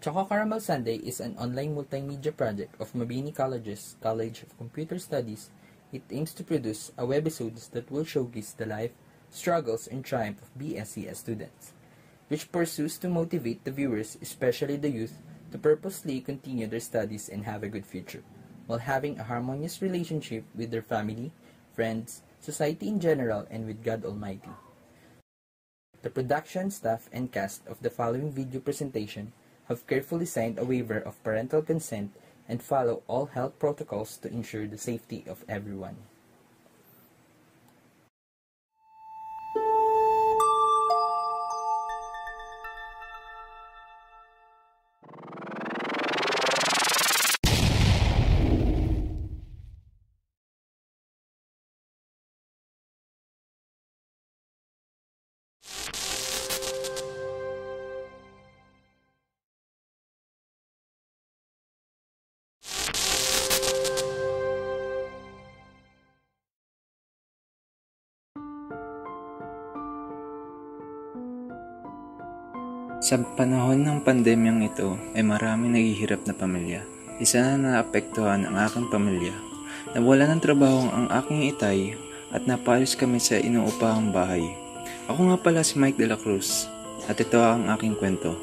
Choco Caramel Sunday is an online multimedia project of Mabini College's College of Computer Studies. It aims to produce a webisodes that will showcase the life, struggles, and triumph of BSCS students, which pursues to motivate the viewers, especially the youth, to purposely continue their studies and have a good future, while having a harmonious relationship with their family, friends, society in general, and with God Almighty. The production staff and cast of the following video presentation have carefully signed a waiver of parental consent and follow all health protocols to ensure the safety of everyone. Sa panahon ng pandemyang ito ay maraming naghihirap na pamilya. Isa na naapektuhan ang aking pamilya. Nawala ng trabaho ang aking itay at napalis kami sa inuupahang bahay. Ako nga pala si Mike de la Cruz at ito ang aking kwento.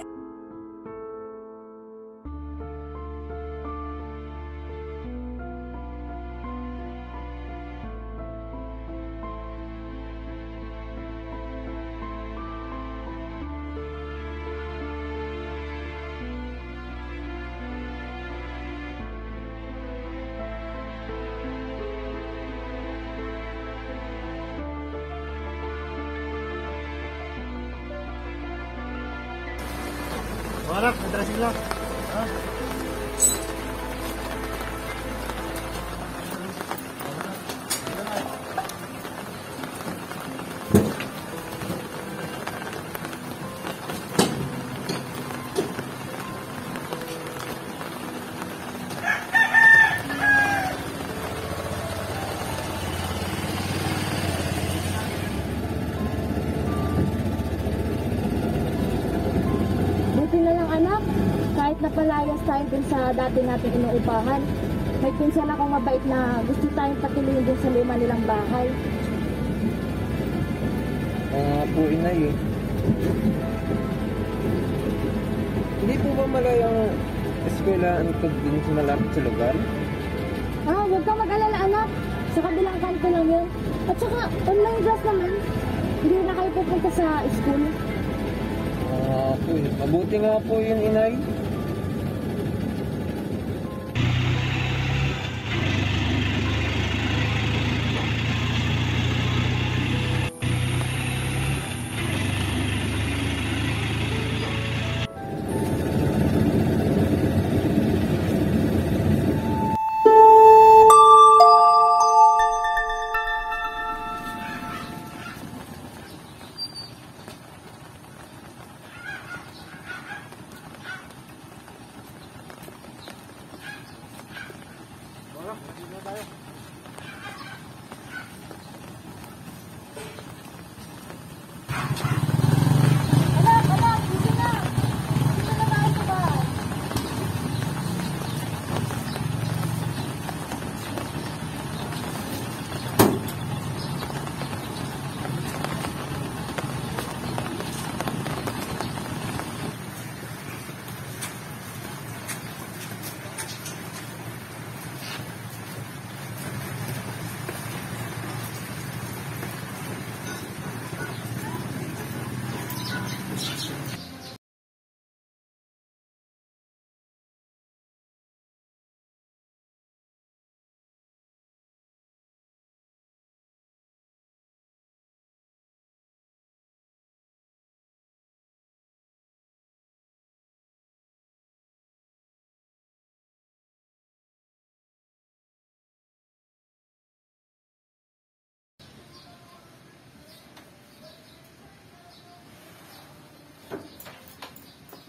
Harap, natras sila. Ha? Napalayas tayo dun sa dati nating inuupahan. May pinsan akong mabait na gusto tayong patuloyin dun sa luma nilang bahay. Po inay eh. Hindi po ba malayo ang eskwelahan ko din sa malapit sa lugar? Huwag kang mag-alala anak. Sa kabilang kanto lang yun. At saka online class naman. Hindi na kayo pupunta sa school. Po eh. Mabuti nga po yun inay.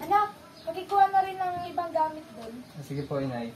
Anak, pakikuha na rin ng ibang gamit doon. Sige po inay.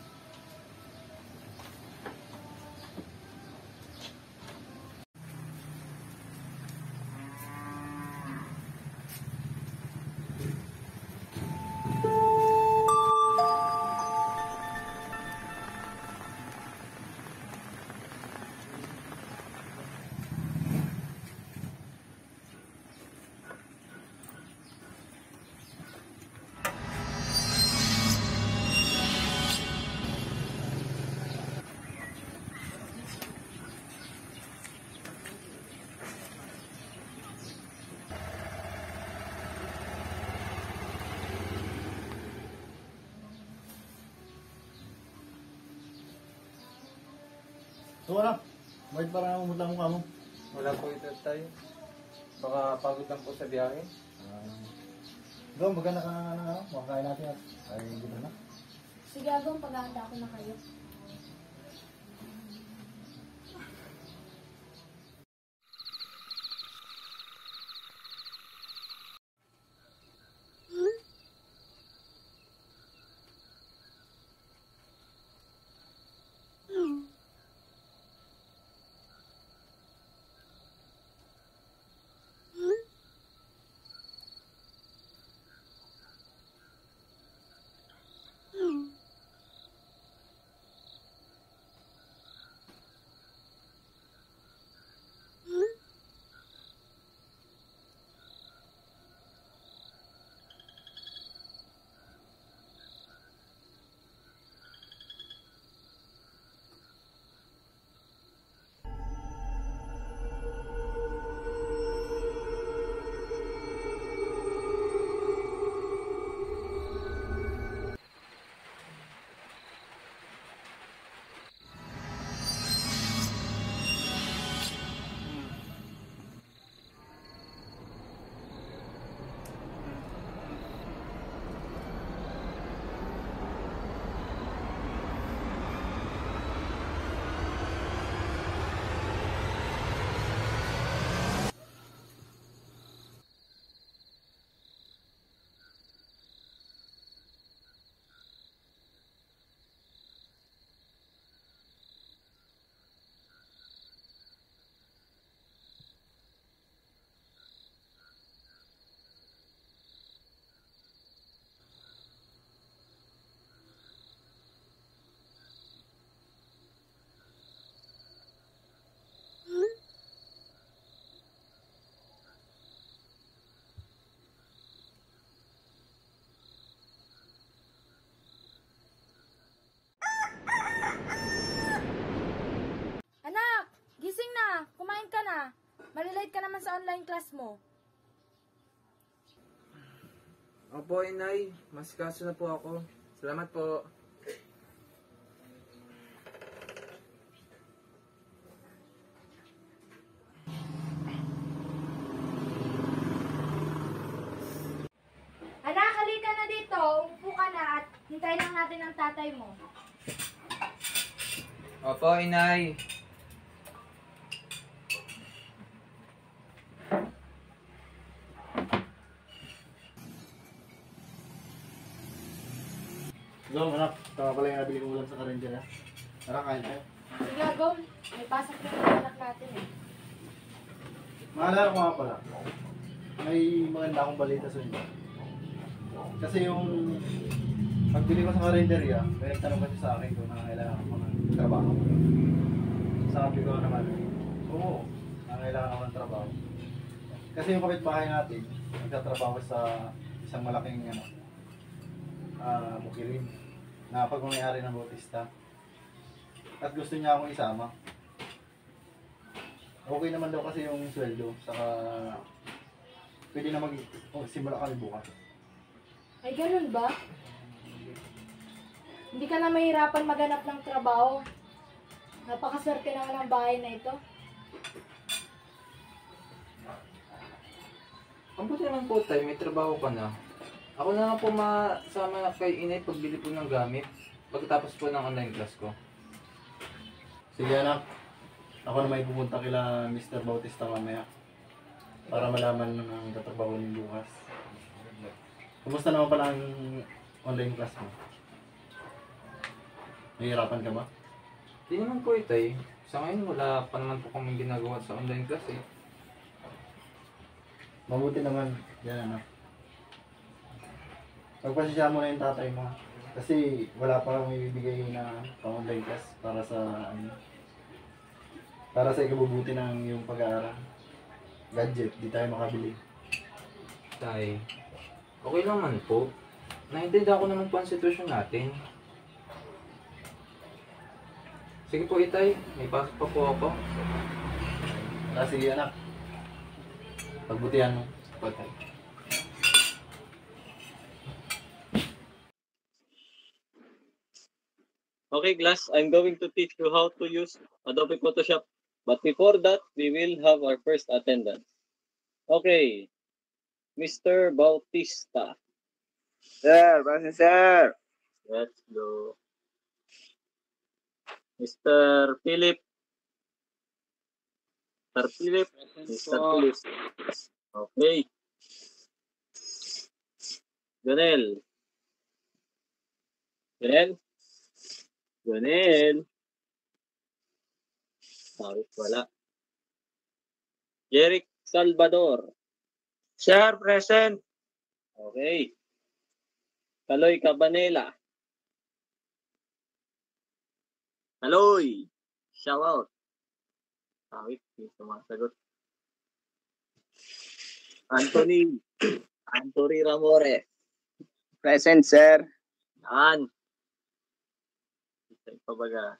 So anak, bakit parang namumutla mukha mo? Wala po ito tayo. Baka pagod lang po sa biyahe. Go, maganda ka na ano, makakain natin at ay gano'n na. Sige, Agong, paghahanda ko na kayo. Anak, gising na. Kumain ka na. Malilate ka naman sa online class mo. Opo, inay. Masikaso na po ako. Salamat po. Anak, halika na dito. Upo ka na at hintayin lang natin ang tatay mo. Opo, inay. Go, anak, tama pala yung nabili ko ulam sa karindya na. Tara, kain tayo. Sige, Agong. May pasok na yung anak natin eh. Maalala ko nga pala, may maganda akong balita sa inyo. Kasi yung pagbili ko sa karinderya, may nagtanong kasi sa akin kung nangangailangan ako ng trabaho. Sabi ko naman, oo, nangangailangan ako ng trabaho. Kasi yung kapitbahay natin, nagtatrabaho sa isang malaking bukirin na pagmamayari ng Bautista. At gusto niya akong isama. Okay naman daw kasi yung sweldo, saka pwede na simula kami bukas. Ay, ganun ba? Hindi ka na mahirapan maghanap ng trabaho. Napakaswerte naman ang bahay na ito. Ang buti naman po tayo, may trabaho ka na. Ako na lang po masama kay inay pagbili po ng gamit pagkatapos po ng online class ko. Sige anak, ako na may pupunta kila Mr. Bautista mamaya para malaman ng tatrabaho ni bukas. Kumusta naman pala ang online class mo? Nahihirapan ka ba? Di naman po itay. Sa ngayon wala pa naman po kami ginagawa sa online class eh. Mabuti naman, yan anak. Pagpasensya mo na yung tatay mo. Kasi wala pa kang ibibigay na pang-online class para sa ikabubuti ng iyong pag-aaral. Gadget, di tayo makabili. Tay, okay lang man po. Naintindihan ko naman po ang sitwasyon natin. Sige po itay, may pasok pa po ako. Sige anak, pagbutihan mo. Patay. Okay, class, I'm going to teach you how to use Adobe Photoshop. But before that, we will have our first attendance. Okay, Mr. Bautista. Sir, present sir. Let's go. Mr. Philip. Mr. Philip. Mr. Philip. Okay. Ganel. Ganel. Ganel. Sorry, wala. Jeric Salvador. Sir, present. Okay. Kaloy Cabanela. Kaloy. Shout out. Sorry, hindi sumasagot. Anthony. Anthony Ramore. Present sir. Yan. Isa pa baga.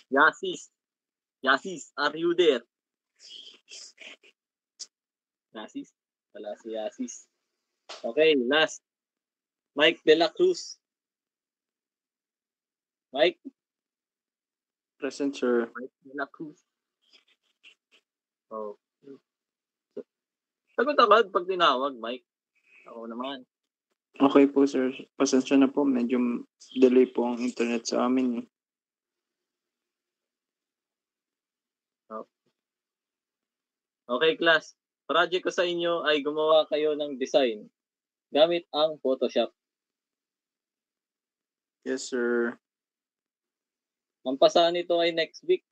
Yasis. Yasis, are you there? Yasis? Wala si Yasis. Okay, last. Mike De La Cruz. Mike? Present, sir. Mike De La Cruz. Oh. Sagot agad pag tinawag, Mike. Ako naman. Okay po, sir. Pasensya na po. Medyo delay po ang internet sa amin. Okay, class. Project ko sa inyo ay gumawa kayo ng design gamit ang Photoshop. Yes, sir. Ang pasahan nito ay next week.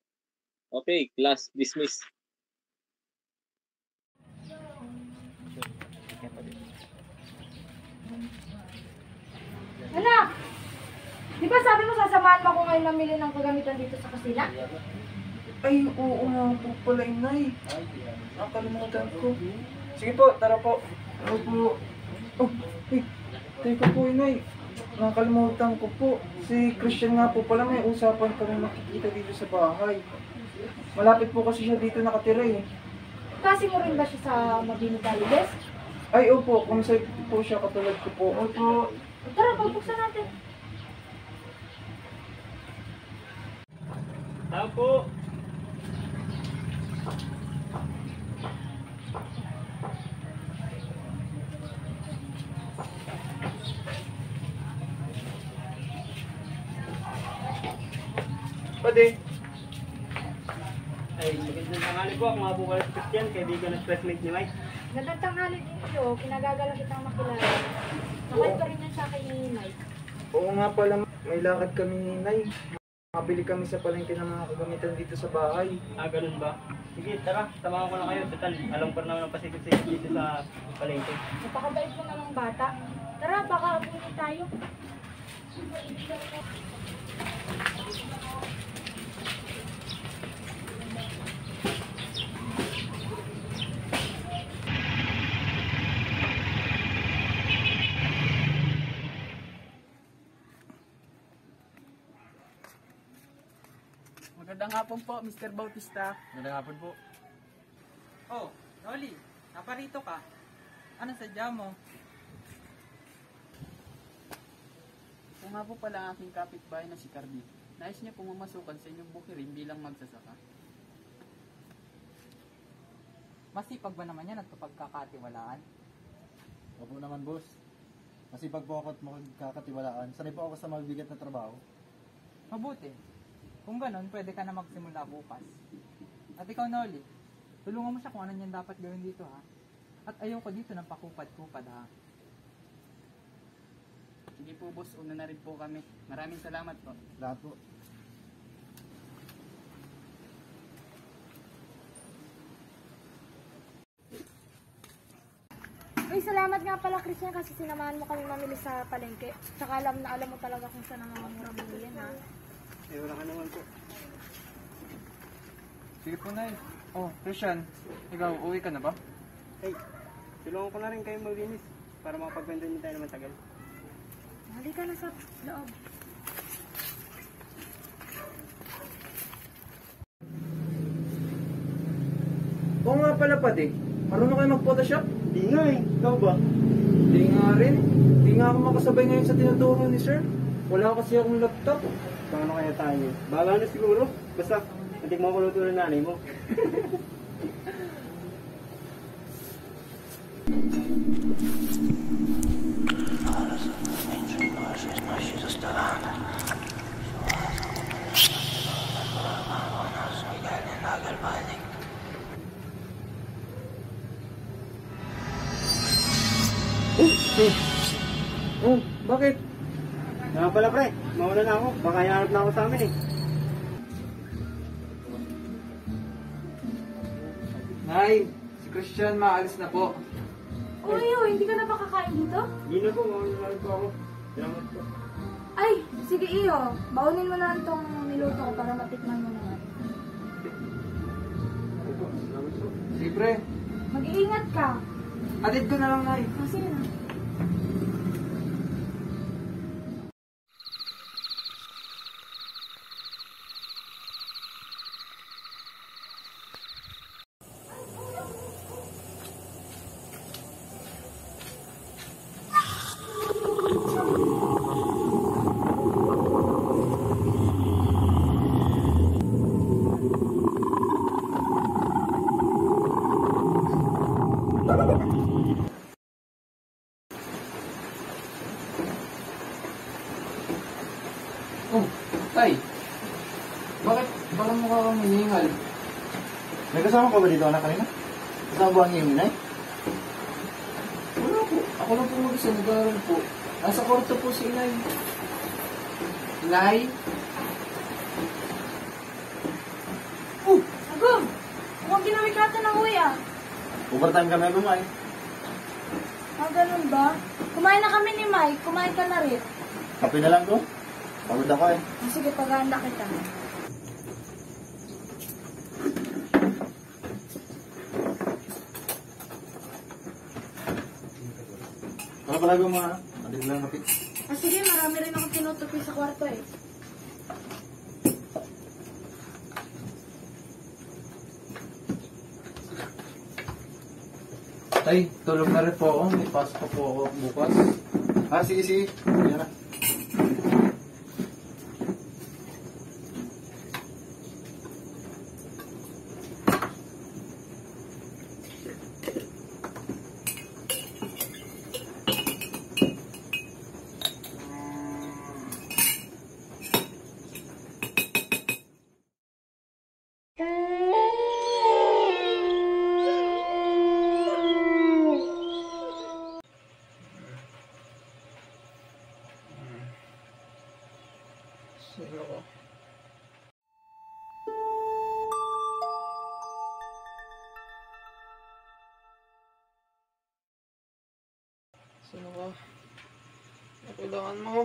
Okay, class dismiss. Anak! Di ba sabi mo sasamahan mo ako ngayon mamili ng kagamitan dito sa kusina? Ay, oo nga po pala, Inay. Nakalimutan ko. Sige po, tara po. Ano po? Oh, hey, teka po, Inay. Nakalimutan ko po. Si Christian nga po pala, may usapan kami makikita dito sa bahay. Malapit po kasi siya dito nakatira eh. Kasi mo rin ba siya sa Mabini Colleges? Ay, opo, kung sa po siya katulad ko po. Opo. Tara, pagbuksan natin. Tao po. Pwede. Ay, magandang tanghali po. Ako nga po pala si Christian, kaibigan ng pressmate ni Mike. Gandang tanghali din siyo. Kinagagala kitang makilala. Nakay pa rin yan sa akin ni Mike. Oo nga pala, may lakad kami ni Inay. Makabili kami sa palengke ng mga kagamitan dito sa bahay. Ah, ganun ba? Sige, tara. Samahan ko na kayo. Total, alam ko naman ang pasikot-sikot dito sa palengke. Napakabait mo namang bata. Tara, baka abunin tayo. Magandang hapon po, Mr. Bautista. Magandang hapon po. Oh, Rolly, naparito ka. Anong sadya mo? Kung nga po pala ang aking kapitbahay na si Cardi, nais niya pong mamasukan sa inyong bukirin bilang magsasaka. Masipag ba naman yan at kapagkakatiwalaan? Opo naman, boss. Masipag po ako at magkakatiwalaan. Sanay po ako sa mabibigat na trabaho. Mabuti. Kung ganon, pwede ka na magsimula bukas. At ikaw, Noli, tulungan mo siya kung ano niyan dapat gawin dito, ha? At ayoko dito ng pakupad-kupad, ha? Sige po, boss. Una na rin po kami. Maraming salamat po. Lahat po. Uy, salamat nga pala, Christian, kasi sinamahan mo kami mamili sa palengke. Tsaka alam mo talaga kung saan ang mga murang bilihan, ha? Ay, wala ka naman po. Sige po, Nay. Oh, Christian, ikaw, uwi ka na ba? Hey, tulungan ko na rin kayo maglinis para makapagbenta din tayo naman tagal. Halika na sa loob. Oo nga pala, Padi. Marunong kayo mag-Photoshop? Di nga eh, ikaw ba? Hindi nga rin. Hindi nga ako makasabay ngayon sa tinuturo ni Sir. Wala kasi akong laptop. Paano kaya tayo? Bahala na siguro. Basta, antik mo ako luto ng nanay mo. Oh, bakit? Nga pala pre, mauna na ako. Baka hinahanap na ako sa amin eh. Nay, si Christian maalis na po. Uy, hindi ka na ba kakain dito? Hindi na po, mauna na po ako. Salamat po. Ay, sige iyo. Baunin mo na itong niluto ko para matikman mo naman. Salamat po. Sige pre, Mag-iingat ka. atid ko na lang, Nay. Sige na. Oh, Tay. Bakit parang mukha kang hiningal? May kasama ka ba dito anak kanina? Kasama ba ang iyong inay? Wala po. Ako lang po mag-isa, nag-aaral po. Nasa kwarto po si Inay. Inay? Agum! Mukhang ginamit natin ng uwi ah. Overtime kami kumain. Ganun ba? Kumain na kami ni Mike. Kumain ka na rin. Kape na lang to. Pagod ako eh. Sige, paghahanda kita. Ano pala mga adik lang kapit. Sige, marami rin akong tinutupi sa kwarto eh. Tay, tulog na rin po ako. May pasok pa po ako bukas. Sige, sige. Yan na. Sino ka? Ano kailangan mo?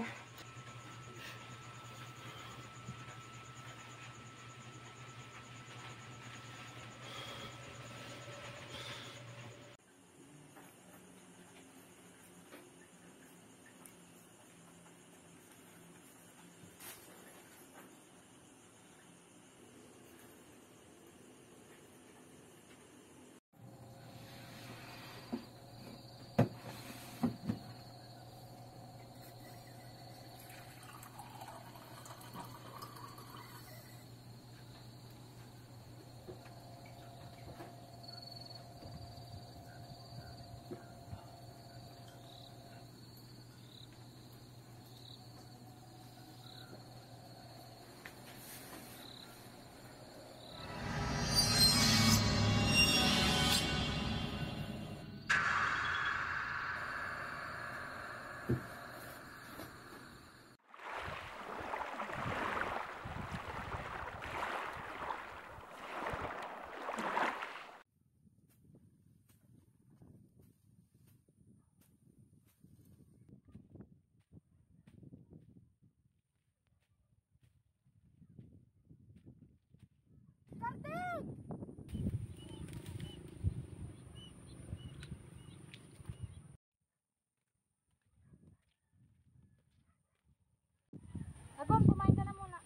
Agum, kumain ka na muna.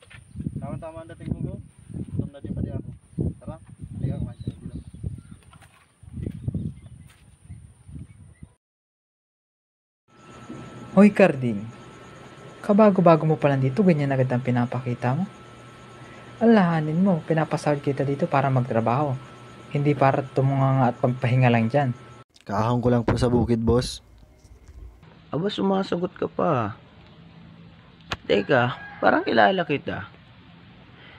Tama-tama ang dating mo go. Gutom na din pati ako. Tara, hindi ka kumain sa dito. Hoy, Carding. Kabago-bago mo pa lang dito, ganyan agad ang pinapakita mo. Alahanin mo, pinapasahod kita dito para magtrabaho. Hindi para tumunganga at pagpahinga lang dyan. Kakahon ko lang po sa bukid, boss. Aba, sumasagot ka pa. Teka, parang kilala kita.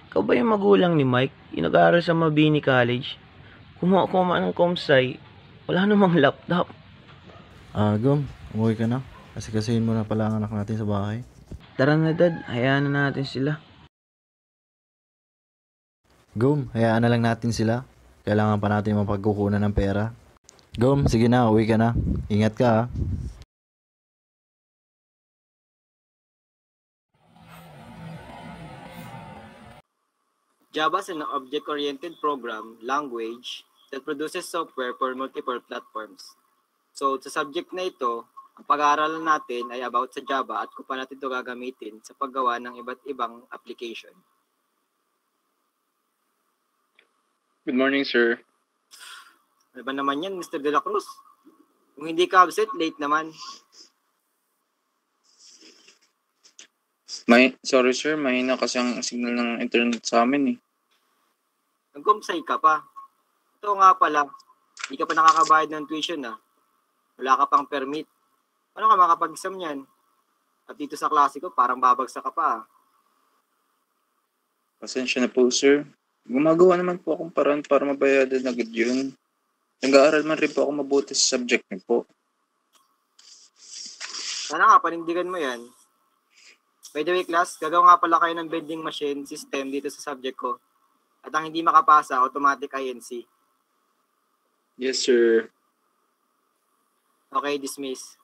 Ikaw ba yung magulang ni Mike? Yung nag-aaral sa Mabini College? Kumuha ko man ng komsay. Wala namang laptop. Gum, umuwi ka na. Kasi mo na pala ang anak natin sa bahay. Tara na, Dad. Hayaan na natin sila. Gum, hayaan na lang natin sila. Kailangan pa natin mapagkukunan ng pera. Gum, sige na, uwi ka na. Ingat ka ha. Java is an object-oriented program language that produces software for multiple platforms. So, sa subject na ito, ang pag-aaralan natin ay about sa Java at kung paano natin ito gagamitin sa paggawa ng iba't ibang application. Good morning, sir. Ano ba naman yan, Mr. De La Cruz? Kung hindi ka absent, late naman. Sorry, sir. Mahina kasi ang signal ng internet sa amin eh. Nag-compsay ka pa. Ito nga pala, hindi ka pa nakakabayad ng tuition na. Wala ka pang permit. Ano ka makapag-exam yan? At dito sa klase ko, parang babagsak ka pa. Pasensya na po, sir. Gumagawa naman po akong paraan para mabayadan agad yun. Nag-aaral man rin po ako mabuti sa subject niyo po. Sana nga, panindigan mo yan. By the way, class, gagawa nga pala kayo ng vending machine system dito sa subject ko. At ang hindi makapasa, automatic INC. Yes, sir. Okay, dismiss.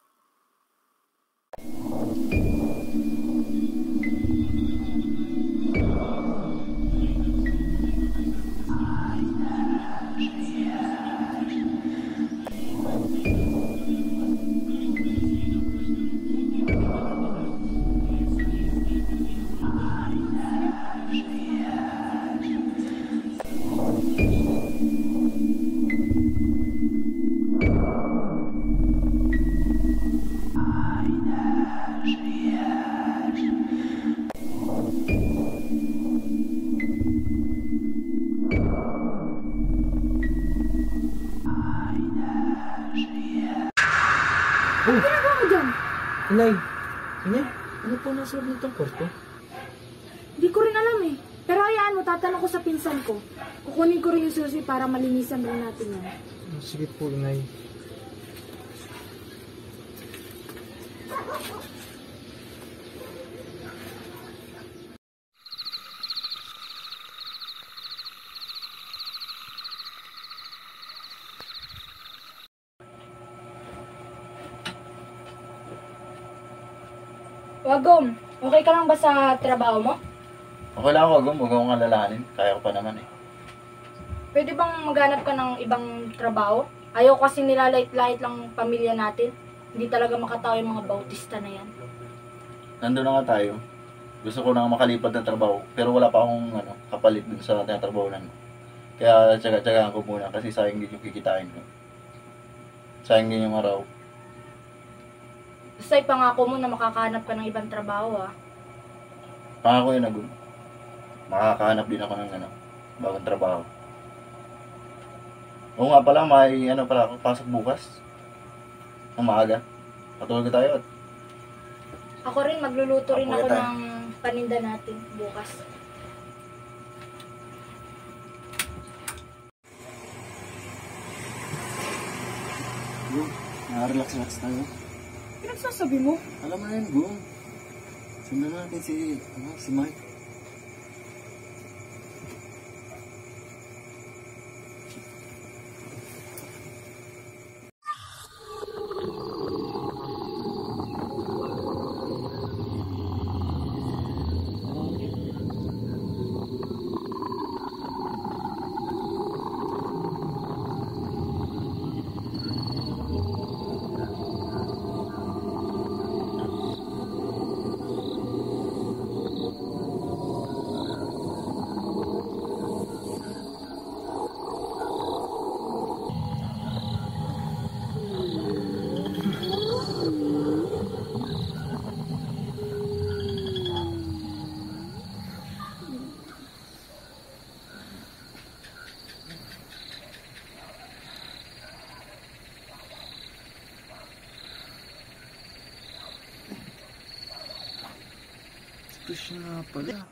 Ano ginagawa mo dyan? Inay, ano po nasa loob nitong kwarto? Hindi ko rin alam eh. Pero hayaan mo, tatanong ko sa pinsan ko. Kukunin ko rin yung susi para malinisan rin natin yan. Sige po, Inay. Wagom, okay ka lang ba sa trabaho mo? Okay lang ako, Gum. Huwag akong alalahanin. Kaya ko pa naman eh. Pwede bang maghanap ka ng ibang trabaho? Ayaw kasi nilalait-lait lang pamilya natin. Hindi talaga makatao yung mga bautista na yan. Nandun na nga tayo. Gusto ko na makalipad ng trabaho. Pero wala pa akong kapalit dun sa tinatrabahonan ko. Kaya tsaga-tsagaan ko muna kasi sayang din yung kikitain ko. Sayang din yung araw. Basta ipangako mo na makakahanap ka ng ibang trabaho ah. Pangako yun, Gum. Makakahanap din ako ng bagong trabaho. Oo nga pala, may pala ako pasok bukas. Ang maaga. Patulog tayo at Ako rin, magluluto rin Apoy ako tayo. ng paninda natin bukas. Gum, relax tayo. Pinagsasabi mo? Alam mo na yun, Gum. Sundan natin si Mike. siya nga pala.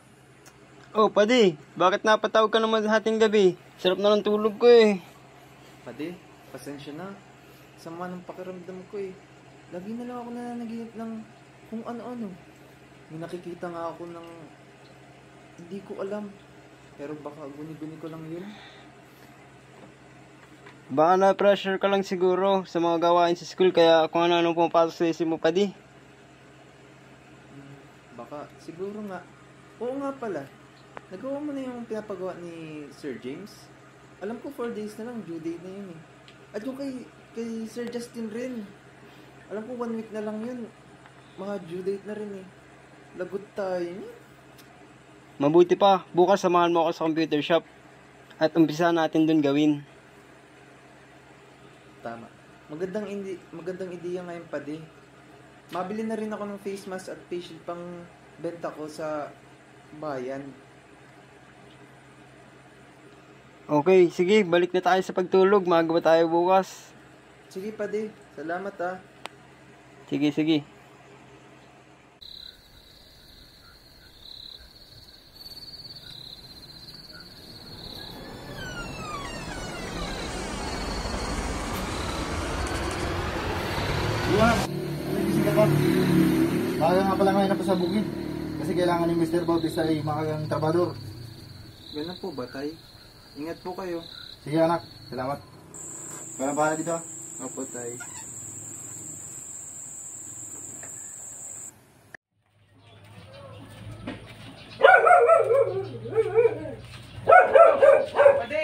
Oh, padi, bakit napatawag ka naman sa ating gabi? Sarap na ng tulog ko eh. Pade, pasensya na. Sama ng pakiramdam ko eh. Lagi na lang ako nananaginip ng kung ano-ano. May nakikita nga ako ng hindi ko alam. Pero baka guni-guni ko lang yun. Baka na-pressure ka lang siguro sa mga gawain sa school kaya kung ano-ano pumapasok sa isip mo, padi. Baka, siguro nga. Oo nga pala. Nagawa mo na yung pinapagawa ni Sir James? Alam ko 4 days na lang, due date na yun eh. At yung kay Sir Justin rin. Alam ko 1 week na lang yun. Mga due date na rin eh. Lagot tayo niya. Mabuti pa, bukas samahan mo ako sa computer shop. At umpisa natin dun gawin. Tama. Magandang ideya ngayon pa di. Mabili na rin ako ng face mask at face shield pang benta ko sa bayan. Okay, sige, balik na tayo sa pagtulog. Magawa tayo bukas. Sige pa di. Salamat ah. Sige, sige. Iwan, nagising ka pa. Maaga nga pala ngayon sa bukid. Kasi kailangan ni Mr. Bautista ay makagang trabador. Ganun po ba, tay? Ingat po kayo. Sige anak, salamat. Kaya bahala dito ah. Opo, tay. Pade!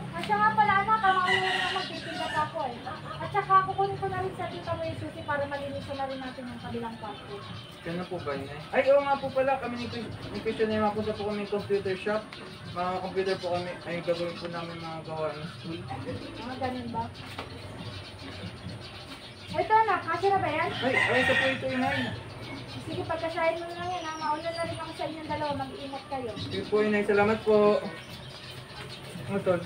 At siya nga pala anak, kamakaroon na magtitinda pa ako eh. At saka kukunin ko na rin sa tita mo yung susi para malinisan na rin natin yung kabilang kwarto. Ganun po ba yun eh? Ay, oo nga po pala. Kami ni Christian ay mapunta po kami computer shop. Mga computer po kami ay gagawin po namin mga gawa ng school. Ganun ba? Ito anak, kasi na ba yan? Ay, ito po ito inay. Sige, pagkasahin mo na lang yan ha. Mauna na rin ako sa inyong dalawa. Mag-iingat kayo. Sige po inay, salamat po. Ano tol?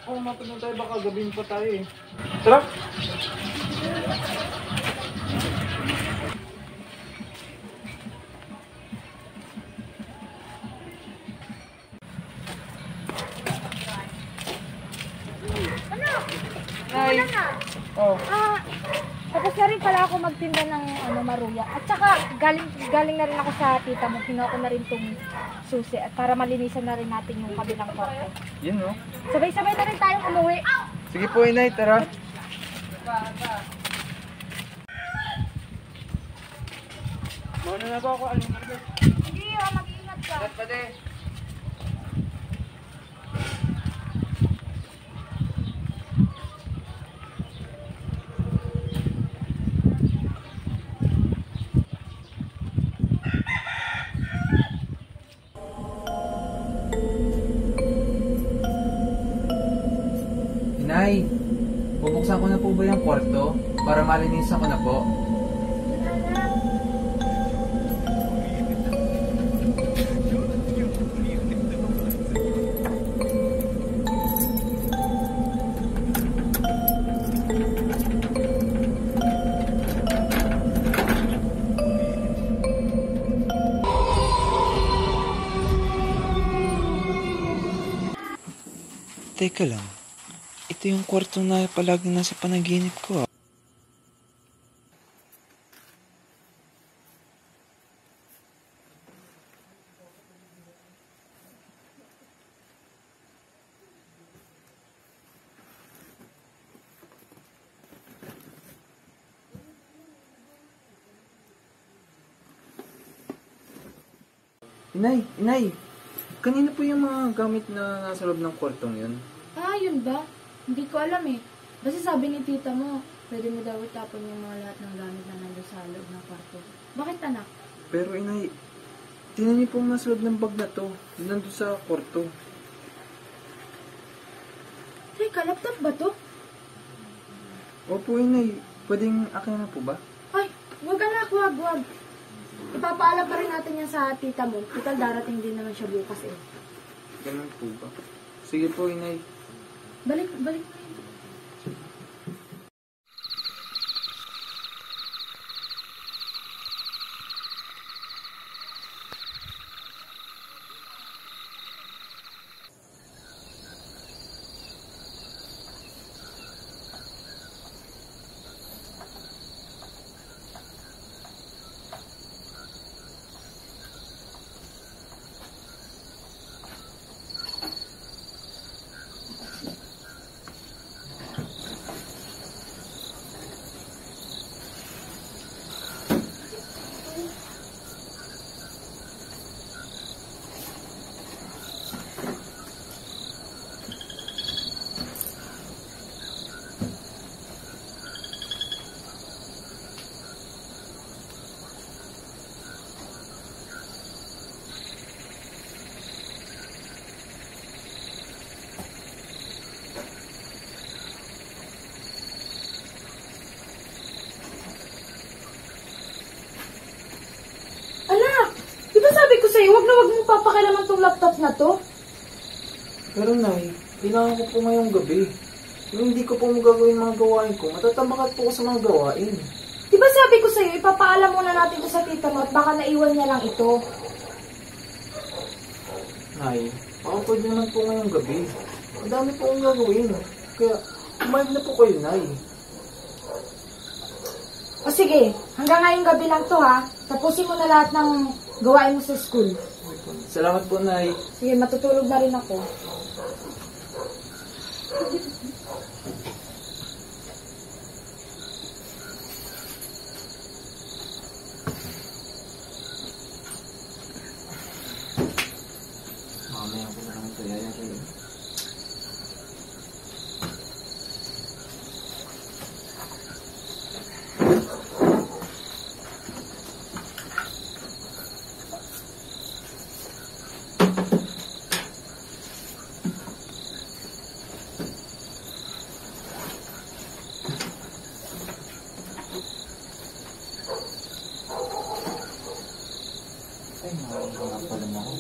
Oo, mapunta tayo. Baka gabihin pa tayo eh. Tara! Ay. Wala na. Oh. Tapos na rin pala ako magtinda ng maruya. At saka galing na rin ako sa tita mo. Kinuha ko na rin tong susi at para malinisan na rin natin yung kabilang kwarto. Yun no? Sabay-sabay na rin tayong umuwi. Sige po inay, tara. Mauna na ba ako? Sige, mag-iingat ka. Pade. Inay, bubuksan ko na po ba yung kwarto para malinisan ko na po? Teka lang. Ito yung kwarto na palaging nasa panaginip ko ah. Inay! Kanina po yung mga gamit na nasa loob ng kwartong yun? Yun ba? Hindi ko alam eh. Basta sabi ni tita mo, pwede mo daw itapon yung mga lahat ng gamit na nandun sa loob ng kwarto. Bakit anak? Pero inay, tinan niyo po ang nasa loob ng bag na to. Nandun sa kwarto. Teka, laptop ba to? Opo inay, pwedeng akin na po ba? Ay, wag anak, wag. ipapaalam pa rin natin yan sa tita mo. Total, darating din naman siya bukas eh. Ganun po ba? Sige po, inay. Balik. Huwag mong papakilaman tong laptop na to. Pero nay, kailangan ko po ngayong gabi. Kung hindi ko po magagawin mga gawain ko, matatabakat po ko sa mga gawain. Diba sabi ko sa'yo, ipapaalam muna natin to sa tita mo at baka naiwan niya lang ito. Nay, baka pwede naman po ngayong gabi. Ang dami po akong gagawin. Kaya, kumayag na po kayo, nay. O sige, hanggang ngayong gabi lang to ha. Tapusin mo na lahat ng gawain mo sa school. Salamat po, nay. Sige, matutulog na rin ako. Mamaya ko na lang ito yayakin. Ay, nakakala pa rin ako.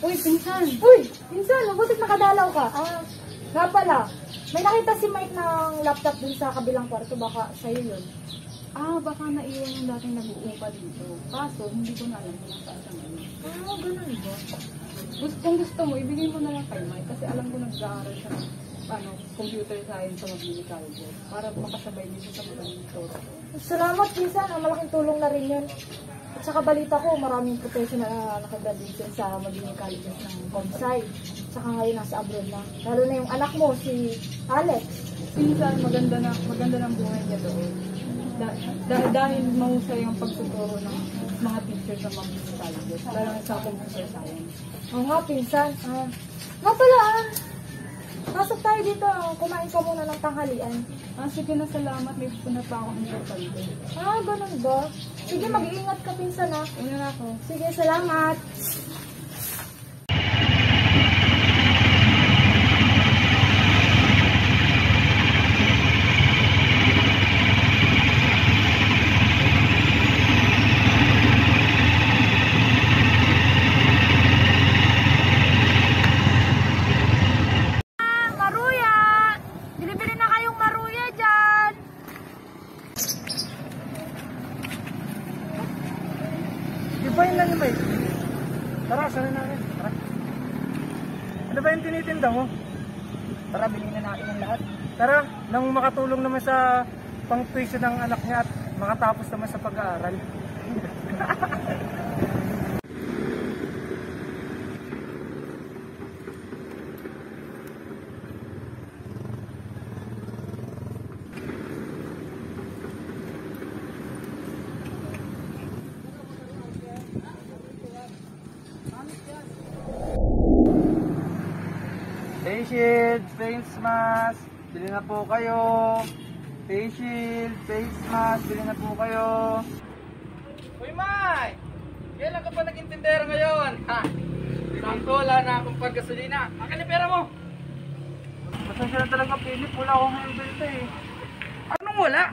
Uy, pinsan! Uy, pinsan! Mabutit nakadalaw ka. Nga pala, may nakita si Mike ng laptop dun sa kabilang kwarto. Baka sa'yo yun. Baka naiwan yung dating nag-uupa dito. Kaso, hindi ko na alam kung nasaan siya ngayon. Ganun ba? Kung gusto mo, ibigay ko na lang kay Mike kasi alam ko nag-aaral siya ng computer science sa Mabini College para makasabay dito sa magandang turo. Salamat, pinsan. Malaking tulong na rin yun. At saka balita ko, maraming professional na nakagraduate sa Mabini College ng ComSci. At saka ngayon nasa abroad na. Lalo na yung anak mo, si Alex. Pinsan, maganda ng buhay niya doon. Dahil mahusay yung pagtuturo ng mga teachers sa Mabini College. Lalo na sa computer science. Oo nga, pinsan. Nga pala, pasok tayo dito. Kumain ka muna ng tanghalian. Sige na, salamat. May punat pa akong importante. Ganun ba? Sige, mag-iingat ka, pinsan ha. Una na ako. Sige, salamat. Tara, bilhin na natin ang lahat. Tara, nang makatulong naman sa pang-tuition ng anak niya at makatapos naman sa pag-aaral. Face shield, face mask, bili na po kayo. Face shield, face mask, bili na po kayo. Uy, Mike! Kailan ka pa naging tindera ngayon? Ha? Sakto, wala na akong paggasolina. Akin na pera mo! Pasensya na talaga, Philip. Wala akong ngayon benta eh. Anong wala?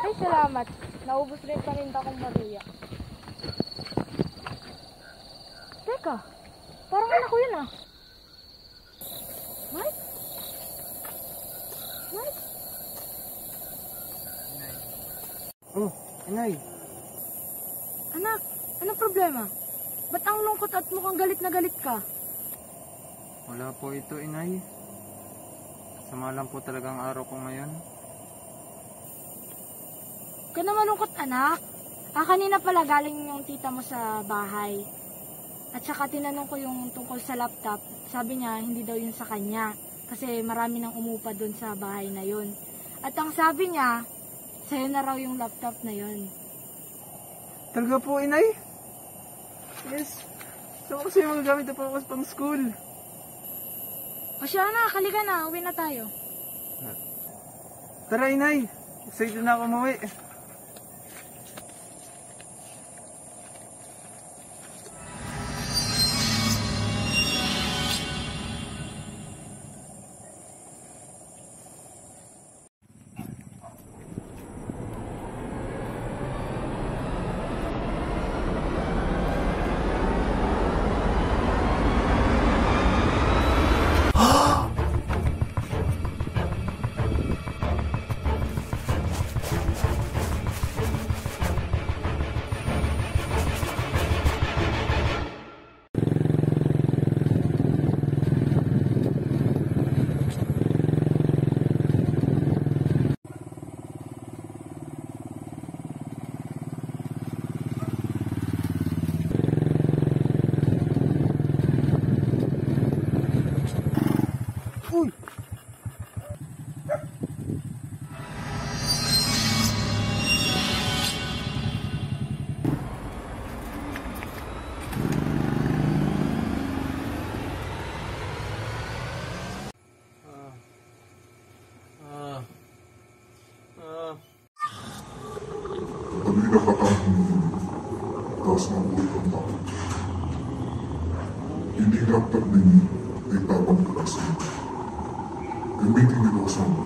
Ay, salamat. Naubos na yung paninda kong Maria. Teka, parang anak ko yun ah. Mike? Mike? Oh, inay. Anak, anong problema? Ba't ang lungkot at mukhang galit na galit ka? Wala po ito, inay. Sama lang po talagang araw ko ngayon. Huwag ka na malungkot, anak. Kanina pala galing yung tita mo sa bahay. At saka tinanong ko yung tungkol sa laptop. Sabi niya, hindi daw yun sa kanya. Kasi marami nang umupa doon sa bahay na yun. At ang sabi niya, sa'yo na raw yung laptop na yun. Talaga po, inay? Yes. So, kasi magagamit na po ako pang school. O siya na, halika na. Uwi na tayo. Tara, inay. Excited na ako umuwi. Taas ng buhay ang tao. Hindi dapat ninyo ay tapang kalasan. Gamitin nito sa mga.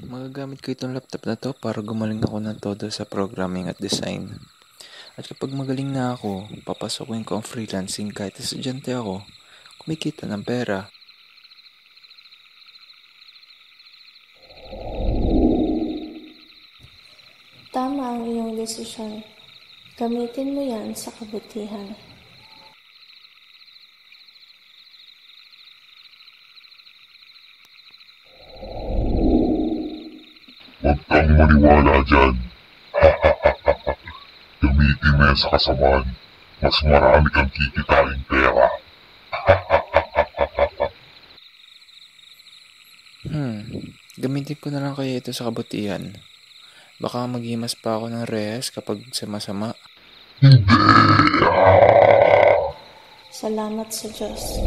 Magagamit ko itong laptop na to para gumaling ako ng todo sa programming at design. At kapag magaling na ako, papasukin ko ang freelancing kahit estudyante ako, kumikita ng pera. Tama ang iyong desisyon. Gamitin mo yan sa kabutihan. Huwag kang maniwala dyan. Gamitin mo yan sa kasamaan. Mas marami kang kikitain pera. Gamitin ko na lang kaya ito sa kabutihan. Baka maghimas pa ako ng rehas kapag sama-sama. Salamat sa Diyos.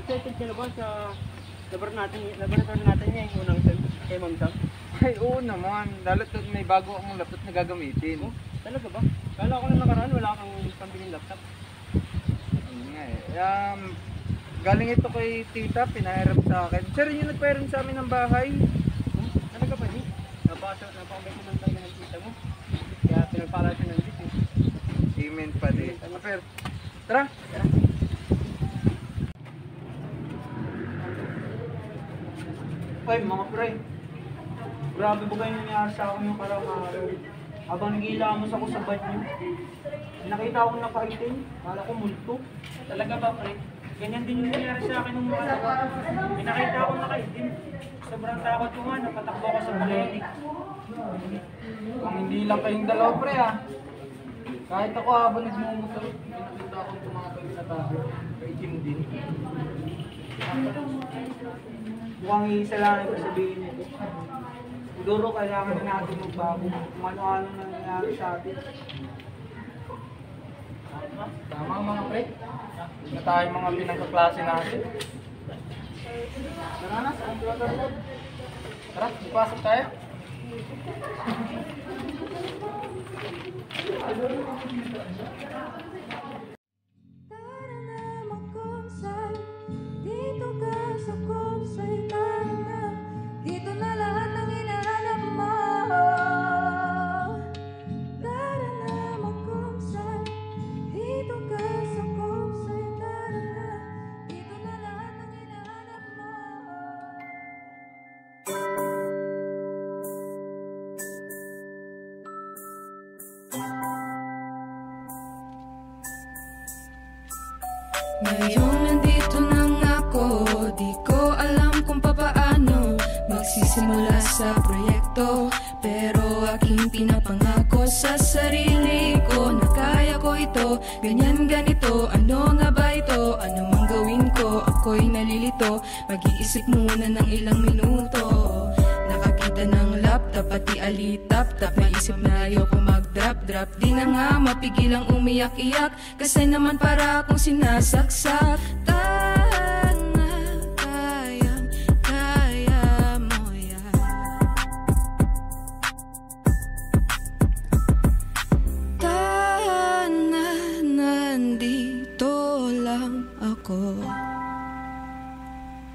Excited ka na ba sa laboratory natin niya yung unang kay Ma'am Sam? Ay, oo naman. Lalo't may bago akong laptop na gagamitin. Oh, talaga ba? Kala ko na nakaraan wala kang pambiling laptop. Ayun nga eh. Galing ito kay tita, pinahiram sa akin. Siya rin yung nagpahiram sa amin ng bahay. Talaga ba di? Napakabay naman talaga ng tita mo. Kaya pinagpala siya ng dito. Amen pa din. Pero, tara! Ay, mga pre. Grabe ba kayo nangyari sa akin yung karang araw? Habang nag-iilamos ako sa bad niyo, nakita akong nakaitin. Kala ko multo. Talaga ba, pre? Ganyan din yung nangyari sa akin nung mga pinakita ako nakaitim. Sobrang takot ko nga, napatakbo ako sa buletik. Kung hindi lang kayong dalawa, pre ah. Kahit ako habang nagmumotor, nakita akong tumakay na tao. Kaitim din. Mukhang isa lang ito sabihin nito. Siguro kailangan na natin magbago kung ano-ano nangyayari sa atin. Tama mga pre. Hindi na tayo mga pinagkaklase natin. Tara na, saan ko lang. Tara, ipasok tayo. Dito ka sa Kumsay, tara na. Dito na lahat ng hinahanap mo. Tara na mag-Kumsay. Dito ka sa Kumsay, tara na. Dito na lahat ng hinahanap mo. Ngayon nandito na ako, di ko alam kung papaano magsisimula sa proyekto. Pero aking pinapangako sa sarili ko na kaya ko ito, ganyan ganito. Ano nga ba ito? Ano mang gawin ko? Ako'y nalilito, mag-iisip muna ng ilang minuto. Nakakita ng laptop, pati alitap-tap. Naisip na ayoko mag-drop-drop. Di na nga mapigilang umiyak-iyak, kasi naman para akong sinasaksak. Tahan na, kaya mo yan. Tahan na, nandito lang ako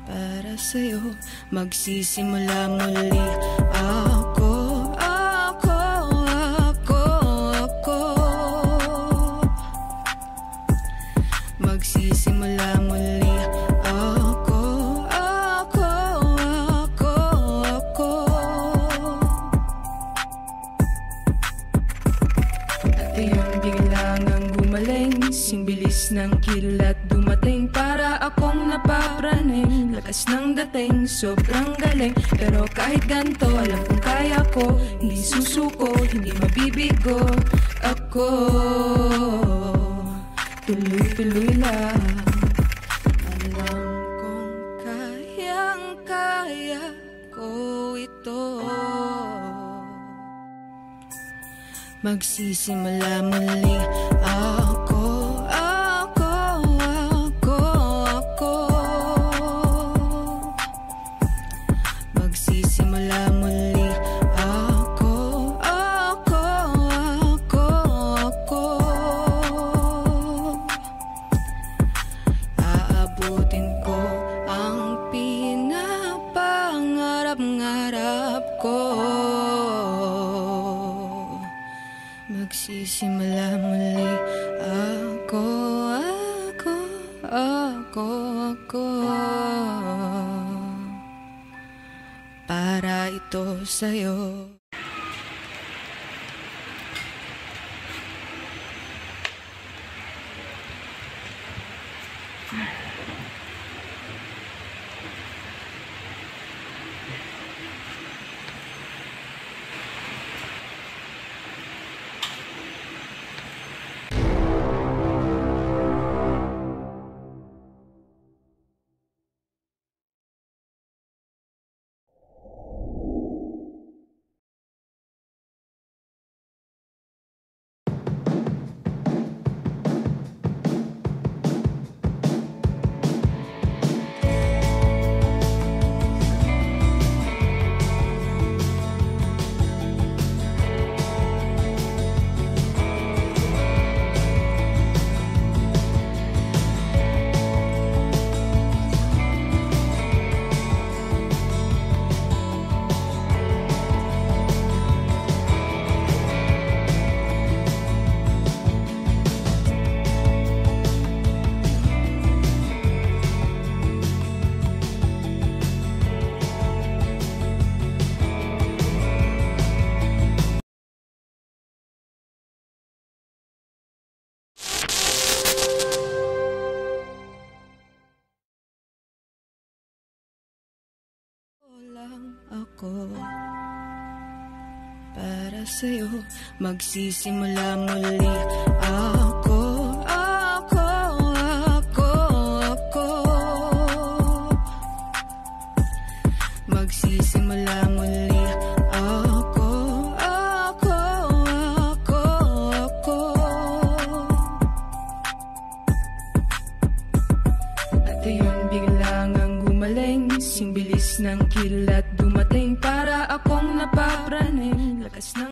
para sa'yo. Magsisimula muli ako. Magsisimula muli ako. At ayun, biglang ang gumaling, sing bilis ng kilat dumating, para akong napapraning. Lakas ng dating, sobrang galing. Pero kahit ganito, alam kong kaya ko. Hindi susuko, hindi mabibigo. Ako tuloy-tuloy lang. Alam kong kayang-kaya ko. ito. Magsisimula muli ako. Magsisimula muli ako. Aabutin ko ang pinapangarap-ngarap ko. Magsisimula muli ako. Para ito sa'yo. Ako para sa'yo. Magsisimula muli ako. Magsisimula muli ako. At ayun biglang ang gumaling, sing bilis ng kilat dumating para akong napapraning. Lakas ng